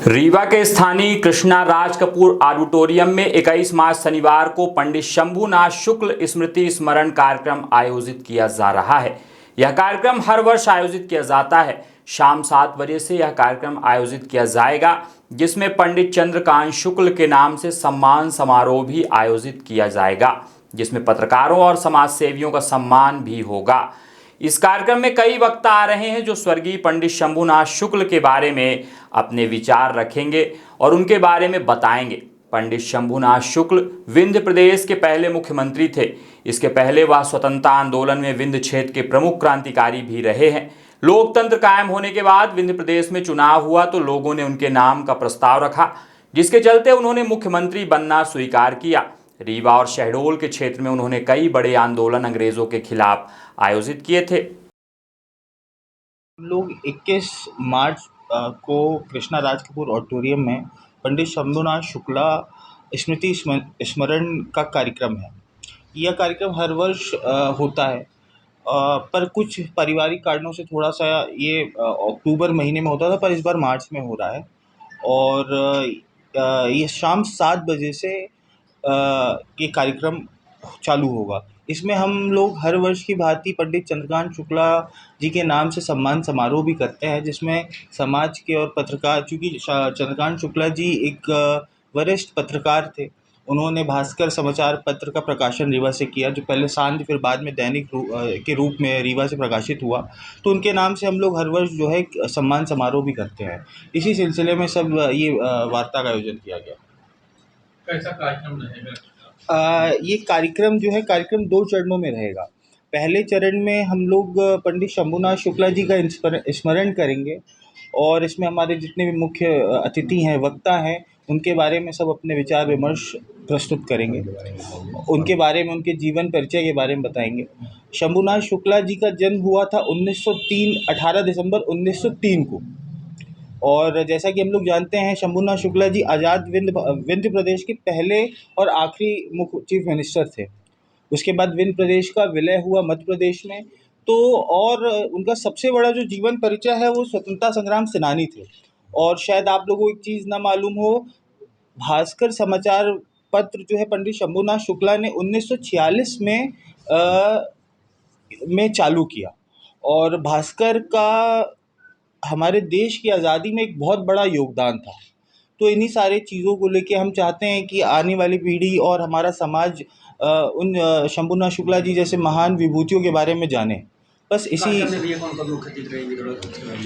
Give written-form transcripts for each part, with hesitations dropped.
रीवा के स्थानीय कृष्णा राज कपूर ऑडिटोरियम में 21 मार्च शनिवार को पंडित शंभुनाथ शुक्ल स्मृति स्मरण कार्यक्रम आयोजित किया जा रहा है। यह कार्यक्रम हर वर्ष आयोजित किया जाता है। शाम 7 बजे से यह कार्यक्रम आयोजित किया जाएगा, जिसमें पंडित चंद्रकांत शुक्ल के नाम से सम्मान समारोह भी आयोजित किया जाएगा, जिसमें पत्रकारों और समाज सेवियों का सम्मान भी होगा। इस कार्यक्रम में कई वक्ता आ रहे हैं जो स्वर्गीय पंडित शंभुनाथ शुक्ल के बारे में अपने विचार रखेंगे और उनके बारे में बताएंगे। पंडित शंभुनाथ शुक्ल विंध्य प्रदेश के पहले मुख्यमंत्री थे। इसके पहले वह स्वतंत्रता आंदोलन में विंध्य क्षेत्र के प्रमुख क्रांतिकारी भी रहे हैं। लोकतंत्र कायम होने के बाद विंध्य प्रदेश में चुनाव हुआ तो लोगों ने उनके नाम का प्रस्ताव रखा, जिसके चलते उन्होंने मुख्यमंत्री बनना स्वीकार किया। रीवा और शहडोल के क्षेत्र में उन्होंने कई बड़े आंदोलन अंग्रेजों के खिलाफ आयोजित किए थे। हम लोग 21 मार्च को कृष्णा राज कपूर ऑडिटोरियम में पंडित शंभुनाथ शुक्ला स्मृति स्मरण का कार्यक्रम है। यह कार्यक्रम हर वर्ष होता है, पर कुछ पारिवारिक कारणों से थोड़ा सा ये अक्टूबर महीने में होता था, पर इस बार मार्च में हो रहा है। और ये शाम 7 बजे से ये कार्यक्रम चालू होगा। इसमें हम लोग हर वर्ष की भांति पंडित चंद्रकांत शुक्ला जी के नाम से सम्मान समारोह भी करते हैं, जिसमें समाज के और पत्रकार, चूँकि चंद्रकांत शुक्ला जी एक वरिष्ठ पत्रकार थे। उन्होंने भास्कर समाचार पत्र का प्रकाशन रीवा से किया, जो पहले सांझ फिर बाद में दैनिक के रूप में रीवा से प्रकाशित हुआ। तो उनके नाम से हम लोग हर वर्ष जो है सम्मान समारोह भी करते हैं। इसी सिलसिले में सब ये वार्ता का आयोजन किया गया। कैसा कार्यक्रम रहेगा? ये कार्यक्रम जो है, कार्यक्रम 2 चरणों में रहेगा। पहले चरण में हम लोग पंडित शंभुनाथ शुक्ला जी का स्मरण करेंगे, और इसमें हमारे जितने भी मुख्य अतिथि हैं, वक्ता हैं, उनके बारे में सब अपने विचार विमर्श प्रस्तुत करेंगे। उनके बारे में, उनके जीवन परिचय के बारे में बताएंगे। शंभुनाथ शुक्ला जी का जन्म हुआ था 18 दिसंबर 1903 को। और जैसा कि हम लोग जानते हैं, शंभुनाथ शुक्ला जी आज़ाद विंध्य प्रदेश के पहले और आखिरी मुख्य चीफ मिनिस्टर थे। उसके बाद विंध्य प्रदेश का विलय हुआ मध्य प्रदेश में। तो और उनका सबसे बड़ा जो जीवन परिचय है, वो स्वतंत्रता संग्राम सेनानी थे। और शायद आप लोगों को एक चीज़ ना मालूम हो, भास्कर समाचार पत्र जो है पंडित शंभुनाथ शुक्ला ने 1946 में चालू किया। और भास्कर का हमारे देश की आज़ादी में एक बहुत बड़ा योगदान था। तो इन्हीं सारे चीज़ों को लेके हम चाहते हैं कि आने वाली पीढ़ी और हमारा समाज उन शंभुनाथ शुक्ला जी जैसे महान विभूतियों के बारे में जाने। बस इसी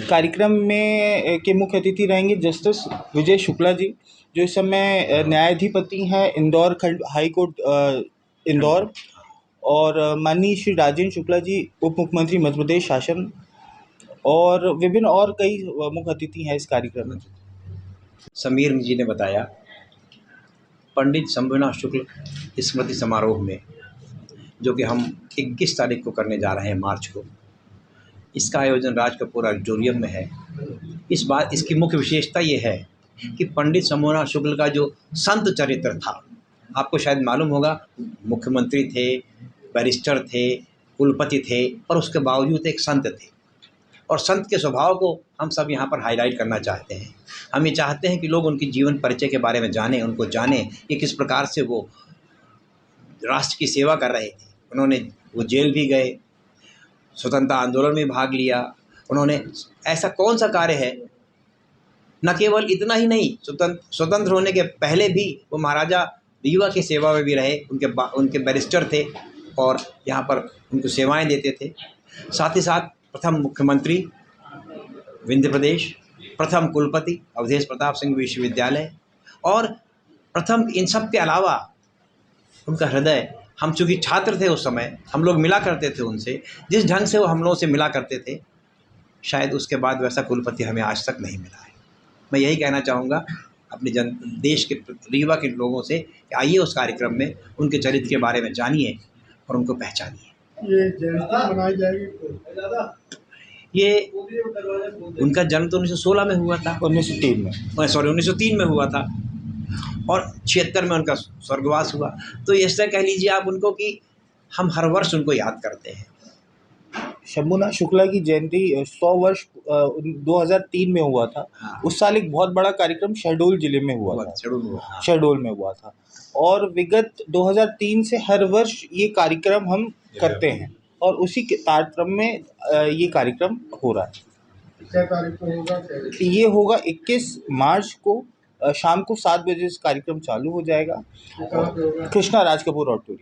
कार्यक्रम में के मुख्य अतिथि रहेंगे जस्टिस विजय शुक्ला जी, जो इस समय न्यायाधिपति हैं इंदौर खंड हाई कोर्ट इंदौर, और माननीय श्री राजेंद्र शुक्ला जी, उप मुख्यमंत्री मध्य प्रदेश शासन, और विभिन्न और कई मुख्य अतिथि हैं इस कार्यक्रम में। समीर जी ने बताया, पंडित शंभुनाथ शुक्ल स्मृति समारोह में, जो कि हम 21 तारीख को करने जा रहे हैं मार्च को, इसका आयोजन राज कपूर ऑडिटोरियम में है। इस बार इसकी मुख्य विशेषता ये है कि पंडित शंभुनाथ शुक्ल का जो संत चरित्र था, आपको शायद मालूम होगा, मुख्यमंत्री थे, बैरिस्टर थे, कुलपति थे, पर उसके बावजूद एक संत थे। और संत के स्वभाव को हम सब यहाँ पर हाईलाइट करना चाहते हैं। हम ये चाहते हैं कि लोग उनकी जीवन परिचय के बारे में जानें, उनको जानें कि किस प्रकार से वो राष्ट्र की सेवा कर रहे थे। वो जेल भी गए, स्वतंत्रता आंदोलन में भाग लिया। उन्होंने ऐसा कौन सा कार्य है, न केवल इतना ही नहीं, स्वतंत्र होने के पहले भी वो महाराजा रीवा की सेवा में भी रहे। उनके बैरिस्टर थे और यहाँ पर उनको सेवाएं देते थे। साथ ही साथ प्रथम मुख्यमंत्री विंध्य प्रदेश, प्रथम कुलपति अवधेश प्रताप सिंह विश्वविद्यालय, और प्रथम इन सब के अलावा उनका हृदय, हम चूँकि छात्र थे उस समय, हम लोग मिला करते थे उनसे, जिस ढंग से वो हम लोगों से मिला करते थे, शायद उसके बाद वैसा कुलपति हमें आज तक नहीं मिला है। मैं यही कहना चाहूँगा अपने देश के रीवा के लोगों से कि आइए उस कार्यक्रम में उनके चरित्र के बारे में जानिए और उनको पहचानिए। ये जयंती मनाई जाएगी? ये उनका जन्म तो 1916 में हुआ था, 1903 में हुआ था, और 76 में उनका स्वर्गवास हुआ। तो ऐसा कह लीजिए आप उनको कि हम हर वर्ष उनको याद करते हैं। शंभुनाथ शुक्ला की जयंती 100 वर्ष 2003 में हुआ था। हाँ। उस साल एक बहुत बड़ा कार्यक्रम शहडोल जिले में हुआ था। शहडोल में हुआ था और विगत 2003 से हर वर्ष ये कार्यक्रम हम करते हैं और उसी के तारतम्य में ये कार्यक्रम हो रहा है। क्या तारीख को होगा? ये होगा 21 मार्च को शाम को 7 बजे से कार्यक्रम चालू हो जाएगा। कहाँ पे होगा? कृष्णा राज कपूर ऑडिटोरियम।